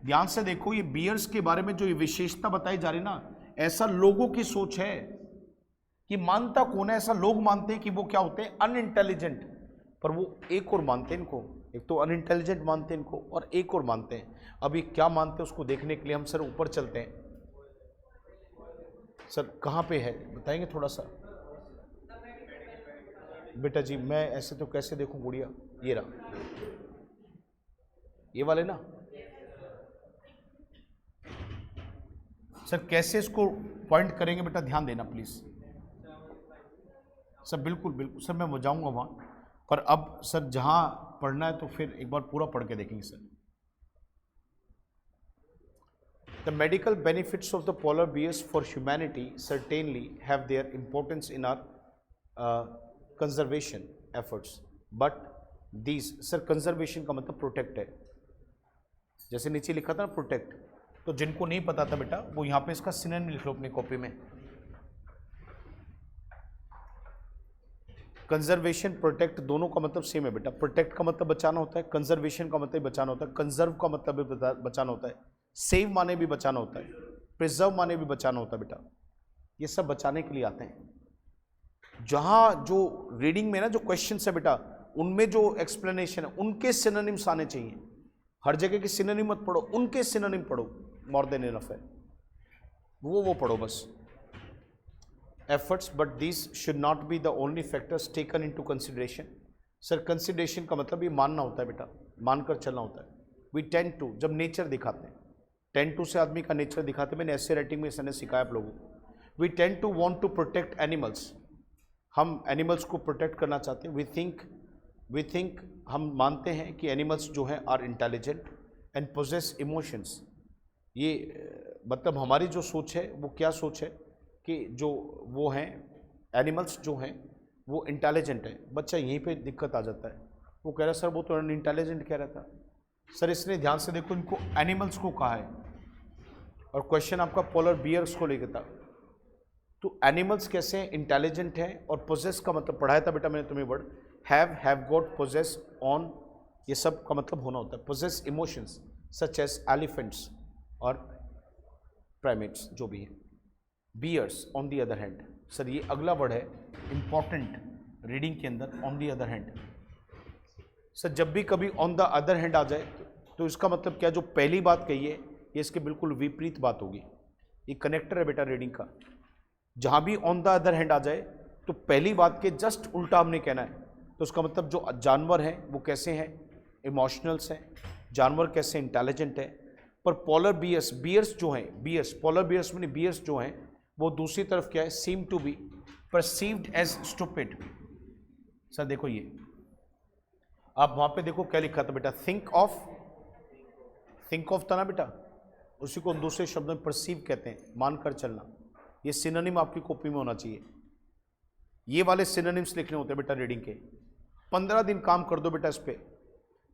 ध्यान से देखो, ये बियर्स के बारे में जो ये विशेषता बताई जा रही ना, ऐसा लोगों की सोच है कि मानता कौन है, ऐसा लोग मानते हैं कि वो क्या होते हैं, अनइंटेलिजेंट। पर वो एक और मानते हैं इनको, एक तो अनइंटेलिजेंट मानते हैं इनको और एक और मानते हैं। अब ये क्या मानते हैं उसको देखने के लिए हम सर ऊपर चलते हैं। सर कहाँ पे है बताएंगे थोड़ा सा? बेटा जी मैं ऐसे तो कैसे देखूं गुड़िया, ये रहा, ये वाले ना सर, कैसे इसको पॉइंट करेंगे बेटा, ध्यान देना प्लीज सर। बिल्कुल बिल्कुल सर, मैं जाऊंगा वहाँ, पर अब सर जहाँ पढ़ना है तो फिर एक बार पूरा पढ़ के देखेंगे sir. The medical benefits of the polar bears for humanity certainly have their importance in our conservation efforts, but these, sir conservation का मतलब प्रोटेक्ट है, जैसे नीचे लिखा था ना प्रोटेक्ट, तो जिनको नहीं पता था बेटा वो यहाँ पे इसका सिनोनिम लिख लो अपनी कॉपी में। कंजर्वेशन प्रोटेक्ट दोनों का मतलब सेम है बेटा। प्रोटेक्ट का मतलब बचाना होता है, कंजर्वेशन का मतलब बचाना होता है, कंजर्व का मतलब भी बचाना होता है, सेव माने भी बचाना होता है, प्रिजर्व माने भी बचाना होता है बेटा। ये सब बचाने के लिए आते हैं। जहाँ जो रीडिंग में ना जो क्वेश्चन है बेटा, उनमें जो एक्सप्लेनेशन है उनके सिनोनिम्स आने चाहिए। हर जगह के सिनोनिम मत पढ़ो, उनके सिनोनिम पढ़ो, मोर देन इनफ है, वो पढ़ो बस। Efforts but this should not be the only factors taken into consideration. Sir consideration का मतलब ये मानना होता है बेटा, मानकर चलना होता है। वी टेंड टू, जब नेचर दिखाते हैं, टेंड टू से आदमी का नेचर दिखाते हैं, मैंने ऐसे राइटिंग में इसने सिखाया आप लोगों को। We tend to want to protect animals, हम एनिमल्स को प्रोटेक्ट करना चाहते हैं। वी थिंक, हम मानते हैं कि एनिमल्स जो हैं are intelligent and possess emotions. ये मतलब हमारी जो सोच है वो क्या सोच है कि जो वो हैं एनिमल्स जो हैं वो इंटेलिजेंट है। बच्चा यहीं पे दिक्कत आ जाता है, वो कह रहा है सर वो तो इंटेलिजेंट कह रहा था। सर इसने ध्यान से देखो, इनको एनिमल्स को कहा है और क्वेश्चन आपका पोलर बियर्स को लेकर था। तो एनिमल्स कैसे इंटेलिजेंट हैं, और पोजेस का मतलब पढ़ाया था बेटा मैंने तुम्हें word, have got, possess, on, ये सब का मतलब होना होता है। Possess emotions such as elephants और प्राइमेट्स जो भी हैं। Bears on the other hand, sir ये अगला वर्ड है इंपॉर्टेंट रीडिंग के अंदर, on the other hand. Sir जब भी कभी ऑन द अदर हैंड आ जाए तो इसका मतलब क्या, जो पहली बात कही है ये इसके बिल्कुल विपरीत बात होगी। ये कनेक्टर है बेटा रीडिंग का। जहाँ भी ऑन द अदर हैंड आ जाए तो पहली बात के जस्ट उल्टा हमने कहना है। तो उसका मतलब जो जानवर हैं वो कैसे हैं, इमोशनल्स हैं, जानवर कैसे इंटेलिजेंट है। पर पोलर बियर्स जो हैं, बियर्स, पोलर बियर्स में बियर्स जो हैं वो दूसरी तरफ क्या है, seem to be perceived as stupid. Sir देखो ये आप वहां पे देखो क्या लिखा था बेटा, थिंक ऑफ था ना बेटा, उसी को दूसरे शब्द में परसीव कहते हैं, मानकर चलना। ये सिनोनिम आपकी कॉपी में होना चाहिए, ये वाले सिनोनिम्स लिखने होते हैं बेटा रीडिंग के। 15 दिन काम कर दो बेटा इस पे,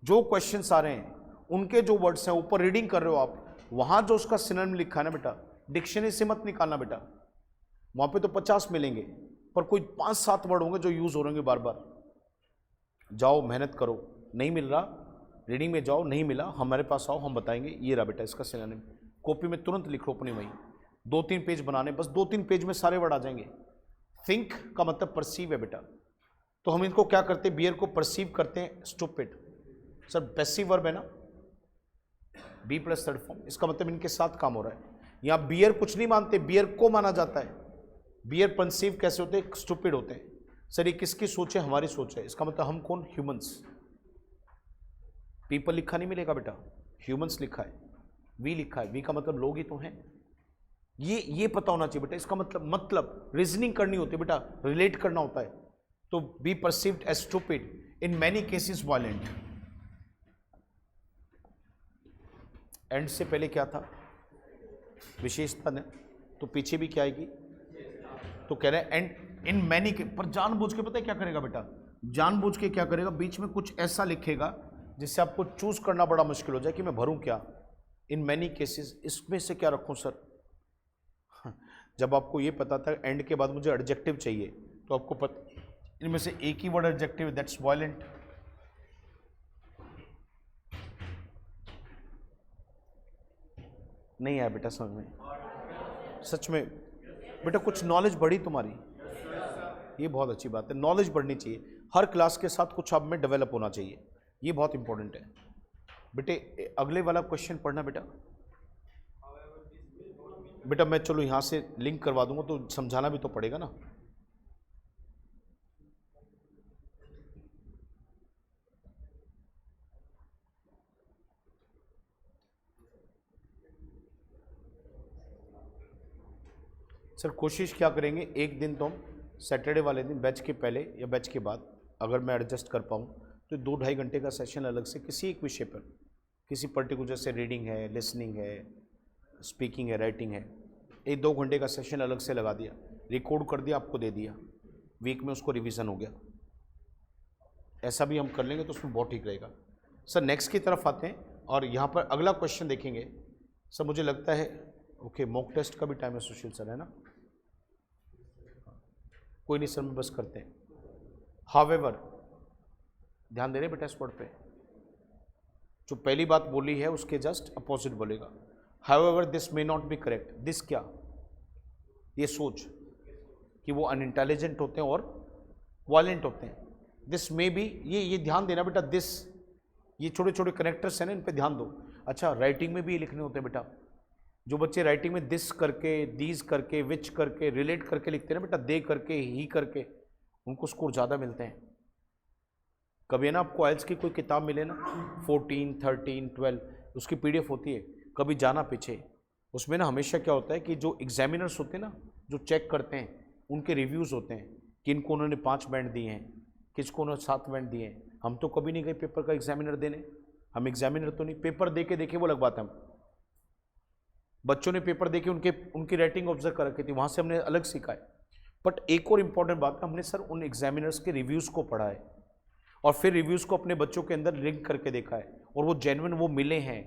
जो क्वेश्चंस आ रहे हैं उनके जो वर्ड्स हैं ऊपर रीडिंग कर रहे हो आप, वहां जो उसका सिनोनिम लिखा है ना बेटा, डिक्शनरी से मत निकालना बेटा, वहां पे तो 50 मिलेंगे पर कोई 5-7 वर्ड होंगे जो यूज हो रहेंगे बार बार। जाओ मेहनत करो, नहीं मिल रहा रीडिंग में जाओ, नहीं मिला हमारे पास आओ, हम बताएंगे। ये रहा बेटा इसका सिनोनिम, कॉपी में तुरंत लिखो अपनी वही, 2-3 पेज बनाने, बस 2-3 पेज में सारे वर्ड आ जाएंगे। थिंक का मतलब परसीव है बेटा, तो हम इनको क्या करते हैं, बियर को परसीव करते हैं स्टूपिड। सर पैसिव वर्ब है ना, बी प्लस थर्ड फॉर्म, इसका मतलब इनके साथ काम हो रहा है। यहाँ बियर कुछ नहीं मानते, बियर को माना जाता है। बियर परसीव कैसे होते हैं, स्टूपिड होते हैं। सर ये किसकी सोच है, हमारी सोच है। इसका मतलब हम कौन, ह्यूमंस। पीपल लिखा नहीं मिलेगा बेटा, ह्यूमंस लिखा है, वी लिखा है, वी का मतलब लोग ही तो हैं। ये पता होना चाहिए बेटा, इसका मतलब रीजनिंग करनी होती है बेटा, रिलेट करना होता है। तो be perceived as stupid in many cases violent. And से पहले क्या था, विशेषता ने, तो पीछे भी क्या आएगी, तो कह रहे हैं एंड इन मैनी के, पर जानबूझ के पता है क्या करेगा बेटा, जानबूझ के क्या करेगा, बीच में कुछ ऐसा लिखेगा जिससे आपको चूज करना बड़ा मुश्किल हो जाए कि मैं भरूं क्या। इन मैनी केसेस, इसमें से क्या रखूं सर। जब आपको ये पता था एंड के बाद मुझे एडजेक्टिव चाहिए, तो आपको पता इनमें से एक ही वर्ड एडजेक्टिव, दैट्स वायलेंट। नहीं आया बेटा समझ में, सच में बेटा कुछ नॉलेज बढ़ी तुम्हारी, ये बहुत अच्छी बात है। नॉलेज बढ़नी चाहिए, हर क्लास के साथ कुछ आप में डेवलप होना चाहिए, ये बहुत इंपॉर्टेंट है। बेटे अगले वाला क्वेश्चन पढ़ना बेटा। बेटा मैं चलो यहाँ से लिंक करवा दूंगा तो समझाना भी तो पड़ेगा ना। सर कोशिश क्या करेंगे, एक दिन तो हम सैटरडे वाले दिन बैच के पहले या बैच के बाद अगर मैं एडजस्ट कर पाऊँ तो 2-2.5 घंटे का सेशन अलग से किसी एक विषय पर, किसी पर्टिकुलर जैसे रीडिंग है, लिसनिंग है, स्पीकिंग है, राइटिंग है, 1-2 घंटे का सेशन अलग से लगा दिया, रिकॉर्ड कर दिया, आपको दे दिया, वीक में उसको रिवीजन हो गया। ऐसा भी हम कर लेंगे तो उसमें बहुत ठीक रहेगा। सर नेक्स्ट की तरफ आते हैं और यहाँ पर अगला क्वेश्चन देखेंगे। सर मुझे लगता है ओके मॉक टेस्ट का भी टाइम है सुशील सर, है ना? कोई नहीं सर, मैं बस करते हैं। हावेवर ध्यान दे रहे बेटा इस वर्ड पे, जो पहली बात बोली है उसके जस्ट अपोजिट बोलेगा। However this may not be correct. This क्या, ये सोच कि वो अनइंटेलिजेंट होते हैं और वायलेंट होते हैं। दिस मे बी, ये ध्यान देना बेटा, दिस, ये छोटे छोटे कनेक्टर्स हैं ना, इन पे ध्यान दो। अच्छा राइटिंग में भी ये लिखने होते हैं बेटा, जो बच्चे राइटिंग में दिस करके, दीज करके, विच करके, रिलेट करके लिखते हैं ना बेटा, दे करके, ही करके, उनको स्कोर ज़्यादा मिलते हैं। कभी ना आपको आइल्स की कोई किताब मिले ना 14, 13, 12, उसकी PDF होती है, कभी जाना पीछे, उसमें ना हमेशा क्या होता है कि जो एग्जामिनर्स होते हैं ना, जो चेक करते हैं, उनके रिव्यूज़ होते हैं कि इनको उन्होंने 5 बैंड दिए हैं, किसको उन्होंने 7 बैंड दिए हैं। हम तो कभी नहीं गए पेपर का एग्जामिनर देने, हम एग्जामिनर तो नहीं, पेपर दे के देखे वो अलग बात है। हम बच्चों ने पेपर देके उनकी राइटिंग ऑब्जर्व कर रखी थी, वहाँ से हमने अलग सीखा है। बट एक और इम्पॉर्टेंट बात, हमने सर उन एग्जामिनर्स के रिव्यूज़ को पढ़ा है और फिर रिव्यूज़ को अपने बच्चों के अंदर लिंक करके देखा है और वो जेन्युइन वो मिले हैं,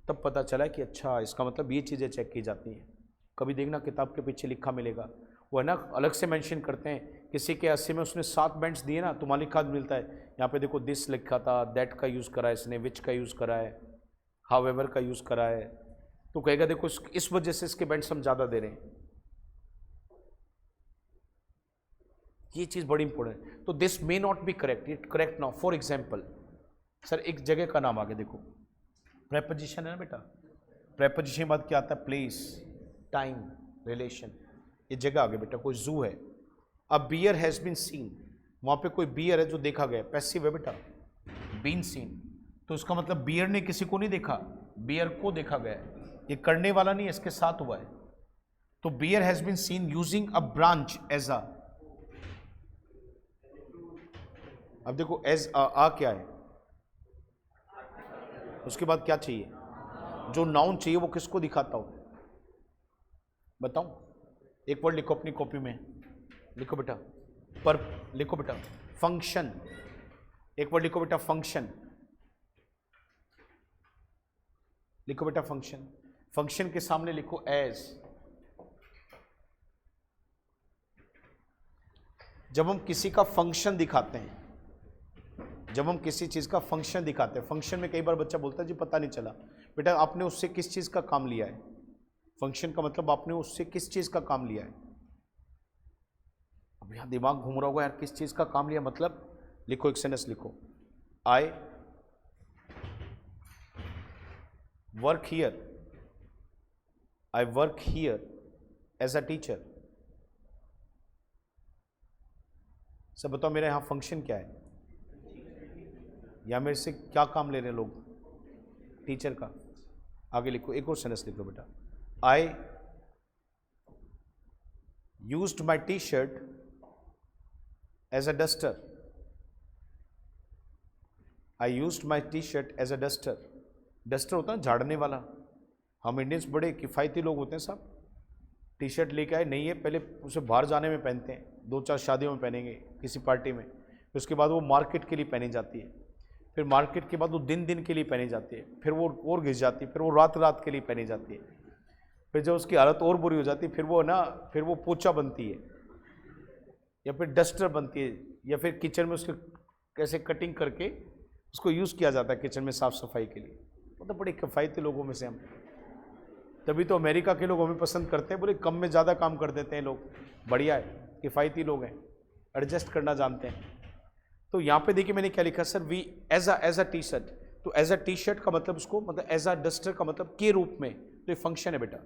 तब पता चला कि अच्छा इसका मतलब ये चीज़ें चेक की जाती हैं। कभी देखना किताब के पीछे लिखा मिलेगा, वो है ना अलग से मेंशन करते हैं, किसी के 80 में उसने 7 बैंड्स दिए ना तो मालिक खाद मिलता है, यहाँ पे देखो दिस लिखा था, दैट का यूज़ करा है इसने, विच का यूज़ करा है, हाउएवर का यूज़ करा है, तो कहेगा देखो इस वजह से इसके बैंड्स हम ज़्यादा दे रहे हैं। ये चीज़ बड़ी इंपॉर्टेंट है। तो this may not be correct, it correct now. For example sir एक जगह का नाम आगे देखो, प्रेपोजिशन है ना बेटा, प्रेपोजिशन के बाद क्या आता है, प्लेस, टाइम, रिलेशन, ये जगह आगे बेटा। कोई जू है, अब बियर हैज़ बीन सीन, वहाँ पे कोई बियर है जो देखा गया, पैसिव है बेटा, बीन सीन, तो इसका मतलब बियर ने किसी को नहीं देखा, बियर को देखा गया है, ये करने वाला नहीं, इसके साथ हुआ है। तो bear has been seen using a branch as a, अब देखो एज आ क्या है, उसके बाद क्या चाहिए, जो नाउन चाहिए वो किसको दिखाता हो बताऊं? एक वर्ड लिखो अपनी कॉपी में, लिखो बेटा, पर लिखो बेटा फंक्शन, एक वर्ड लिखो बेटा फंक्शन, लिखो बेटा फंक्शन, फंक्शन के सामने लिखो एज। जब हम किसी का फंक्शन दिखाते हैं, जब हम किसी चीज़ का फंक्शन दिखाते हैं, फंक्शन में कई बार बच्चा बोलता है जी पता नहीं चला, बेटा आपने उससे किस चीज़ का काम लिया है, फंक्शन का मतलब आपने उससे किस चीज़ का काम लिया है। अब यहाँ दिमाग घूम रहा होगा यार, किस चीज़ का काम लिया मतलब, लिखो एक सेंटेंस लिखो, I work here, I work here as a teacher. सब बताओ मेरा यहाँ फंक्शन क्या है, या मेरे से क्या काम ले रहे हैं लोग, टीचर का। आगे लिखो, एक और सेंटेंस लिखो बेटा, I used my T shirt as a duster, I used my T shirt as a duster. Duster होता है झाड़ने वाला, हम इंडियंस बड़े किफ़ायती लोग होते हैं साहब, टी शर्ट लेके आए नहीं है, पहले उसे बाहर जाने में पहनते हैं, 2-4 शादियों में पहनेंगे, किसी पार्टी में, फिर उसके बाद वो मार्केट के लिए पहनी जाती है, फिर मार्केट के बाद वो दिन के लिए पहनी जाती है, फिर वो और घिस जाती है, फिर वो रात के लिए पहनी जाती है, फिर जब उसकी हालत और बुरी हो जाती है फिर वो ना, फिर वो पोछा बनती है या फिर डस्टर बनती है, या फिर किचन में उसके कैसे कटिंग करके उसको यूज़ किया जाता है किचन में साफ़ सफाई के लिए। मतलब बड़े किफ़ायती लोगों में से हम। तभी तो अमेरिका के लोग हमें पसंद करते हैं, बोले कम में ज़्यादा काम कर देते हैं लोग, बढ़िया है, किफ़ायती लोग हैं, एडजस्ट करना जानते हैं। तो यहाँ पे देखिए मैंने क्या लिखा sir, we as a T shirt, तो एज अ टी शर्ट का मतलब उसको मतलब एज अ डस्टर का मतलब के रूप में, तो ये फंक्शन है बेटा।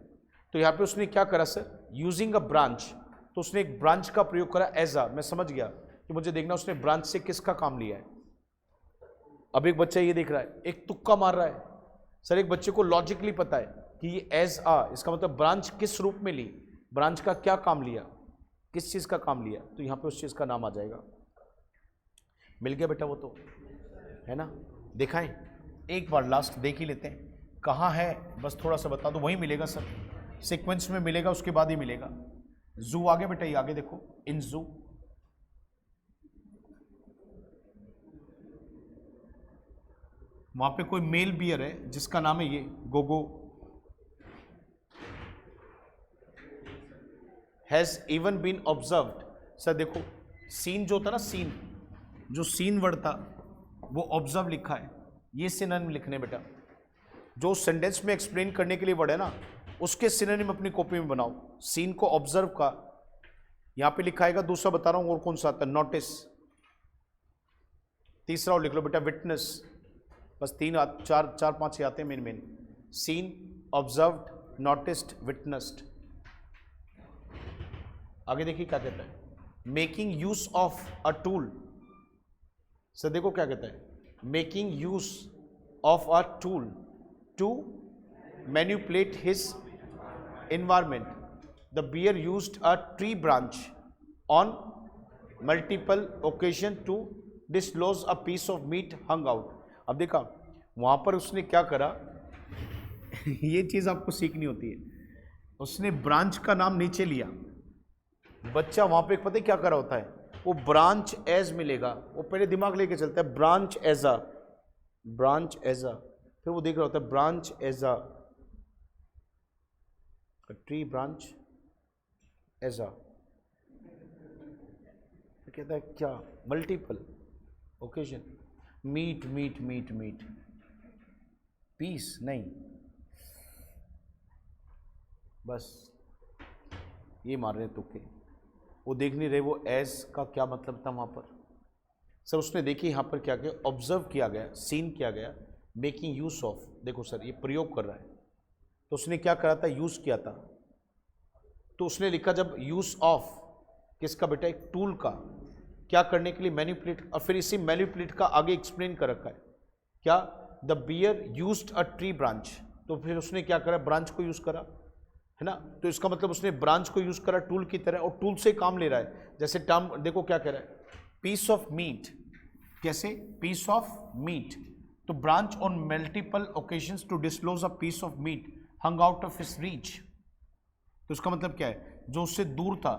तो यहाँ पे उसने क्या करा सर, यूजिंग अ ब्रांच, तो उसने एक ब्रांच का प्रयोग करा एज अ, मैं समझ गया कि मुझे देखना उसने ब्रांच से किसका काम लिया है। अब एक बच्चा ये देख रहा है, एक तुक्का मार रहा है सर, एक बच्चे को लॉजिकली पता है कि ये एज अ, इसका मतलब ब्रांच किस रूप में ली, ब्रांच का क्या काम लिया, किस चीज़ का काम लिया, तो यहाँ पे उस चीज़ का नाम आ जाएगा। मिल गया बेटा वो तो, है ना। दिखाएं एक बार, लास्ट देख ही लेते हैं कहाँ है, बस थोड़ा सा बता दो, वहीं मिलेगा सर, सीक्वेंस में मिलेगा, उसके बाद ही मिलेगा। जू आगे बेटा, ये आगे देखो, इन जू, वहां पे कोई मेल बियर है जिसका नाम है ये Gogo, has even been observed. Sir देखो सीन जो था ना, सीन जो सीन वर्ड था वो ऑब्जर्व लिखा है, ये सिनोनिम लिखने बेटा, जो सेंटेंस में एक्सप्लेन करने के लिए वर्ड है ना उसके सिनोनिम अपनी कॉपी में बनाओ। सीन को ऑब्जर्व का यहां पे लिखाएगा, दूसरा बता रहा हूं और कौन सा आता है, नोटिस, तीसरा और लिख लो बेटा विटनेस, बस चार पांच ही आते हैं main. Seen, observed, noticed, witnessed. आगे देखिए क्या कहता है, making use of a tool. Sir देखो क्या कहता है, making use of a tool to manipulate his environment. The bear used a tree branch on multiple occasion to dislodge a piece of meat hung out. अब देखा वहां पर उसने क्या करा ये चीज आपको सीखनी होती है, उसने ब्रांच का नाम नीचे लिया, बच्चा वहां पे पता है क्या करा होता है, वो ब्रांच एज मिलेगा, वो पहले दिमाग लेके चलता है branch as a, branch as a, फिर वो देख रहा होता है branch as a tree, branch as a, कहता है क्या, multiple occasion, meat meat meat meat, piece नहीं, बस ये मार रहे तुक्के, वो देख नहीं रहे वो एज का क्या मतलब था वहां पर। सर उसने देखिए यहाँ पर क्या किया, ऑब्जर्व किया गया, सीन किया गया, मेकिंग यूज ऑफ, देखो सर ये प्रयोग कर रहा है, तो उसने क्या करा था, यूज किया था, तो उसने लिखा जब यूज ऑफ किसका बेटा, एक टूल का, क्या करने के लिए, मैनिपुलेट, और फिर इसी मैनिपुलेट का आगे एक्सप्लेन कर रखा है क्या, the bear used a tree branch, तो फिर उसने क्या करा, ब्रांच को यूज करा, है ना, तो इसका मतलब उसने ब्रांच को यूज करा टूल की तरह, और टूल से काम ले रहा है। जैसे टर्म देखो क्या कह रहा है, पीस ऑफ मीट, कैसे, पीस ऑफ मीट, तो branch on multiple occasions to disclose a piece of meat hung out of his reach, तो उसका मतलब क्या है, जो उससे दूर था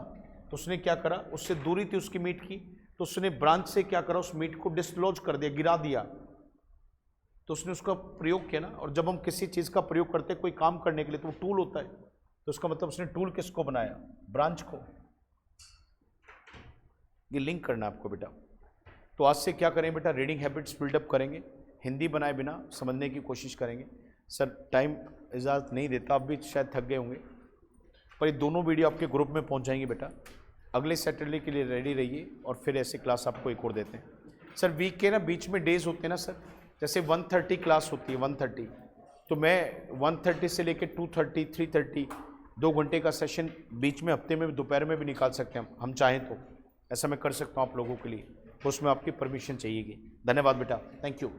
तो उसने क्या करा, उससे दूरी थी उसकी मीट की, तो उसने ब्रांच से क्या करा, उस मीट को डिस्क्लोज कर दिया, गिरा दिया, तो उसने उसका प्रयोग किया ना। और जब हम किसी चीज का प्रयोग करते हैं कोई काम करने के लिए तो वो टूल होता है, तो उसका मतलब उसने टूल किसको बनाया, ब्रांच को। ये लिंक करना है आपको बेटा। तो आज से क्या करें बेटा, रीडिंग हैबिट्स बिल्डअप करेंगे, हिंदी बनाए बिना समझने की कोशिश करेंगे। सर टाइम इजाज़त नहीं देता, आप भी शायद थक गए होंगे, पर ये दोनों वीडियो आपके ग्रुप में पहुंच जाएंगे बेटा। अगले सैटरडे के लिए रेडी रहिए और फिर ऐसे क्लास आपको एक और देते हैं। सर वीक के ना बीच में डेज होते हैं ना सर, जैसे 1:30 क्लास होती है 1:30, तो मैं 1:30 से लेकर 2:30 3:30 2 घंटे का सेशन बीच में हफ्ते में दोपहर में भी निकाल सकते हैं हम चाहें तो, ऐसा मैं कर सकता हूँ आप लोगों के लिए, उसमें आपकी परमिशन चाहिएगी। धन्यवाद बेटा, थैंक यू।